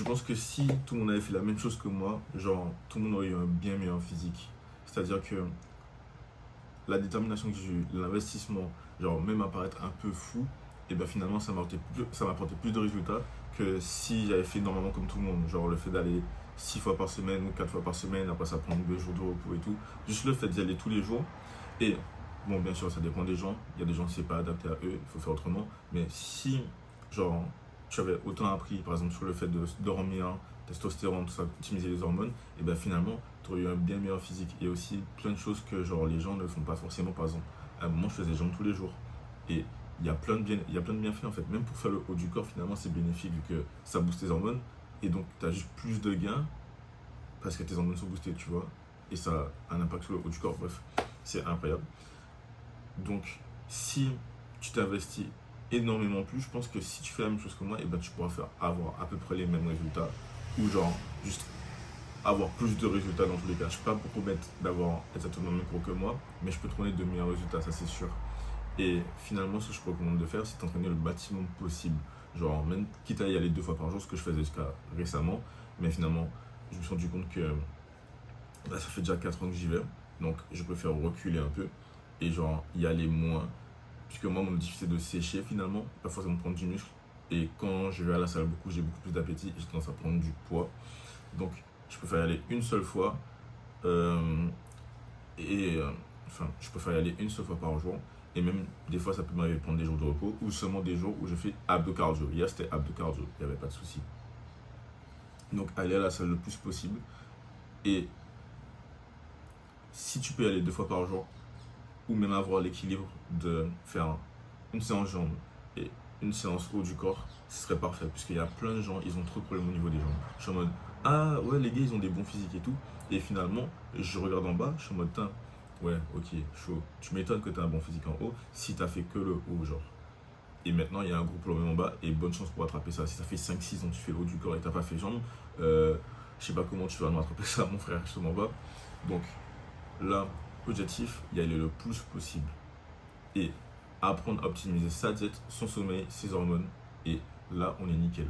Je pense que si tout le monde avait fait la même chose que moi, genre, tout le monde aurait eu un bien meilleur physique. C'est-à-dire que la détermination que j'ai eue, l'investissement, genre, même à paraître un peu fou, et bien finalement, ça m'apportait plus de résultats que si j'avais fait normalement comme tout le monde. Genre, le fait d'aller 6 fois par semaine ou 4 fois par semaine, après ça prend 2 jours de repos et tout. Juste le fait d'y aller tous les jours. Et, bon, bien sûr, ça dépend des gens. Il y a des gens qui ne sont pas adaptés à eux, il faut faire autrement. Mais si, genre, tu avais autant appris, par exemple, sur le fait de dormir, testostérone, tout ça, optimiser les hormones, et bien finalement, tu aurais eu un bien meilleur physique. Et aussi plein de choses que genre, les gens ne font pas forcément. Par exemple, à un moment, je faisais jambes tous les jours. Et il y a plein de bienfaits en fait. Même pour faire le haut du corps, finalement, c'est bénéfique vu que ça booste tes hormones. Et donc, tu as juste plus de gains parce que tes hormones sont boostées, tu vois. Et ça a un impact sur le haut du corps. Bref, c'est incroyable. Donc, si tu t'investis énormément plus, je pense que si tu fais la même chose que moi, et ben, tu pourras avoir à peu près les mêmes résultats. Ou genre, juste avoir plus de résultats dans tous les cas. Je ne suis pas pour promettre d'avoir exactement le même gros que moi, mais je peux te donner de meilleurs résultats, ça c'est sûr. Et finalement, ce que je te recommande de faire, c'est t'entraîner le maximum possible. Genre, même quitte à y aller 2 fois par jour, ce que je faisais jusqu'à récemment, mais finalement, je me suis rendu compte que bah, ça fait déjà 4 ans que j'y vais, donc je préfère reculer un peu et genre y aller moins. Puisque moi, mon objectif c'est de sécher finalement, pas forcément prendre du muscle. Et quand je vais à la salle beaucoup, j'ai beaucoup plus d'appétit et j'ai tendance à prendre du poids. Donc, je préfère y aller une seule fois. euh, enfin, je préfère y aller une seule fois par jour. Et même des fois, ça peut m'arriver de prendre des jours de repos ou seulement des jours où je fais abdos cardio. Hier, c'était abdos cardio, il n'y avait pas de souci. Donc, aller à la salle le plus possible. Et si tu peux y aller 2 fois par jour, ou même avoir l'équilibre de faire une séance jambes et une séance haut du corps, ce serait parfait. Puisqu'il y a plein de gens, ils ont trop de problèmes au niveau des jambes. Je suis en mode, ah ouais, les gars, ils ont des bons physiques et tout. Et finalement, je regarde en bas, je suis en mode, tiens, ouais, ok, chaud. Tu m'étonnes que tu as un bon physique en haut si tu as fait que le haut, genre. Et maintenant, il y a un gros problème en bas et bonne chance pour attraper ça. Si ça fait 5-6 ans que tu fais le haut du corps et que tu n'as pas fait jambes, je sais pas comment tu vas nous rattraper ça, mon frère, justement bas. Donc là, objectif, y aller le plus possible. Et apprendre à optimiser sa diète, son sommeil, ses hormones. Et là, on est nickel.